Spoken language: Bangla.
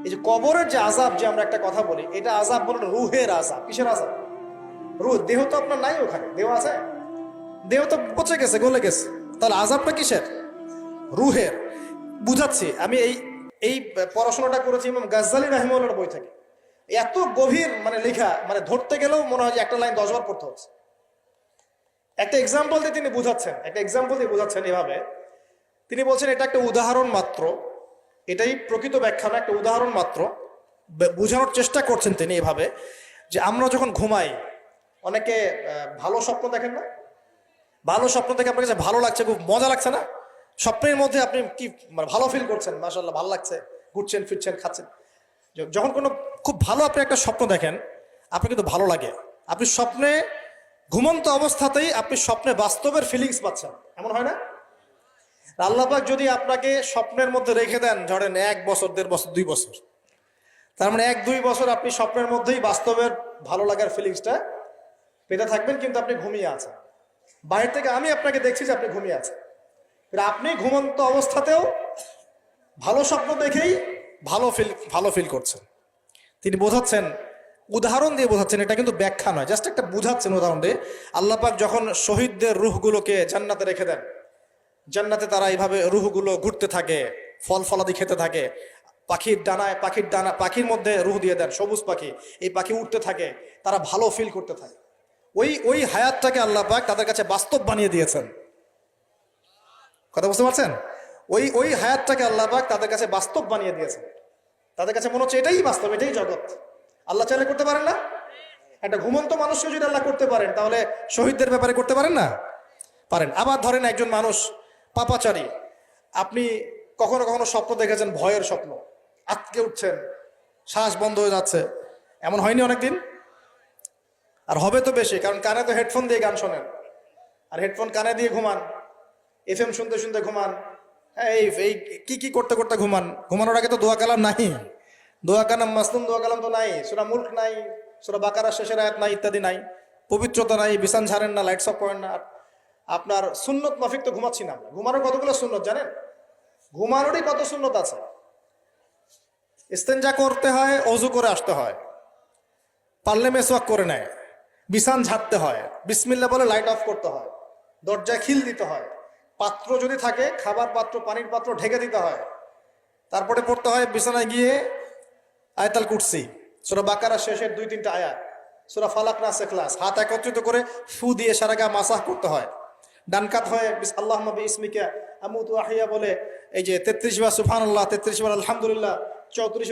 এই যে কবরের যে আযাব, যে আমরা একটা কথা বলি, এটা আযাব বলে রুহের আযাব। কিসের আযাব? রুহ। দেহ তো আপনার নাই, ওখানে দেহ আছে? দেহ তো পচে গেছে, গলে গেছে। তাহলে আযাবটা কিসের? রুহের। বুঝাচ্ছি আমি। এই এই পড়াশোনাটা করেছি ইমাম গাজ্জালী রাহিমাহুল্লাহর বই থেকে। এত গভীর মানে লেখা, মানে ধরতে গেলেও মনে হয় যে একটা লাইন 10 বার পড়তে হচ্ছে। একটা এক্সাম্পল দিয়ে তিনি বুঝাচ্ছেন, এভাবে তিনি বলছেন এটা একটা উদাহরণ মাত্র, এটাই প্রকৃত ব্যাখ্যা না, একটা উদাহরণ মাত্র। বোঝানোর চেষ্টা করছেন তিনি এভাবে যে আমরা যখন ঘুমাই, অনেকে ভালো স্বপ্ন দেখেন না? ভালো স্বপ্ন দেখে আপনার কাছে ভালো লাগছে, খুব মজা লাগছে না? স্বপ্নের মধ্যে আপনি কি মানে ভালো ফিল করছেন, মাশাআল্লাহ ভালো লাগছে, ঘুরছেন ফিরছেন খাচ্ছেন। যখন কোনো খুব ভালো আপনি একটা স্বপ্ন দেখেন, আপনি কিন্তু ভালো লাগে। আপনি স্বপ্নে ঘুমন্ত অবস্থাতেই আপনি স্বপ্নে বাস্তবের ফিলিংস পাচ্ছেন, এমন হয় না? আল্লাহ পাক যদি আপনাকে স্বপ্নের মধ্যে রেখে দেন, ধরেন 1 বছর 1.5 বছর 2 বছর, তার মানে 1-2 বছর আপনি স্বপ্নের মধ্যেই বাস্তবের ভালো লাগার ফিলিংসটা পেতে থাকবেন, কিন্তু আপনি ঘুমিয়ে আছেন। বাইরে থেকে আমি আপনাকে দেখছি যে আপনি ঘুমিয়ে আছেন, আপনি ঘুমন্ত অবস্থাতেও ভালো স্বপ্ন দেখেই ভালো ফিল করছেন। তিনি বোঝাচ্ছেন, উদাহরণ দিয়ে বোঝাচ্ছেন, এটা কিন্তু ব্যাখ্যা নয়, জাস্ট একটা বুঝাচ্ছেন উদাহরণ দিয়ে। আল্লাহ পাক যখন শহীদদের রূহগুলোকে জান্নাতে রেখে দেন, জান্নাতে তারা এইভাবে রূহগুলো ঘুরতে থাকে, ফল ফলাদি খেতে থাকে, পাখির মধ্যে রূহ দিয়ে দেন, সবুজ পাখি, এই পাখি উঠতে থাকে, তারা ভালো ফিল করতে থাকে। ওই হায়াতটাকে আল্লাহ পাক তাদের কাছে বাস্তব বানিয়ে দিয়েছেন। কথা বুঝতে পারছেন? ওই হায়াতটাকে আল্লাহ পাক তাদের কাছে বাস্তব বানিয়ে দিয়েছেন। তাদের কাছে মনে হচ্ছে এটাই বাস্তব, এটাই জগৎ। আল্লাহ চাইলে করতে পারেন না? একটা ঘুমন্ত মানুষকে যদি আল্লাহ করতে পারেন, তাহলে শহীদদের ব্যাপারে করতে পারেন না? পারেন। আবার ধরেন একজন মানুষ পাপাচারী, আপনি কখনো কখনো স্বপ্ন দেখেছেন, ভয়ের স্বপ্ন, আটকে উঠছেন, শ্বাস বন্ধ হয়ে যাচ্ছে, এমন হয়নি অনেকদিন? আর হবে তো বেশি, কারণ কানে তো হেডফোন দিয়ে গান শোনেন, আর হেডফোন কানে দিয়ে ঘুমান, FM শুনতে শুনতে ঘুমান, এই এই কি করতে করতে ঘুমান। ঘুমানোর আগে তো দোয়া কালাম নাই, দোয়া কালাম মাসনুন দোয়া কালাম তো নাই, সূরা মুলক নাই, সূরা বাকারা শেষের আয়াত নাই, ইত্যাদি নাই, পবিত্রতা নাই, বিছান ঝাড়েন না, লাইটস অফ করেন না। আপনার সুন্নত মাফিক তো ঘুমাচ্ছি না আমরা। ঘুমানোর কতগুলো সুন্নত জানেন? ঘুমানোরই কত সুন্নত আছে। ইস্তেঞ্জা করতে হয়, অজু করে আসতে হয়, পারলে মেসওয়াক করে নেয়, বিছান ঝাড়তে হয়, বিসমিল্লাহ বলে লাইট অফ করতে হয়, দরজায় খিল দিতে হয়, পাত্র যদি থাকে খাবার পাত্র, পানির পাত্র ঢেকে দিতে হয়, তারপরে পড়তে হয় বিছানায় গিয়ে আয়াতুল কুরসি, সূরা বাকারা শেষের 2-3টা আয়াত, সূরা ফালাক নাস ইখলাস, হাত একত্রিত করে ফু দিয়ে সারা গা মাসাহ করতে হয়। ডান কাত হয়ে আল্লাহুম্মা বিইসমিকা আমুতু আহইয়া বলে এই যে 33 বার সুবহানাল্লাহ, 33 বার আলহামদুলিল্লাহ, 34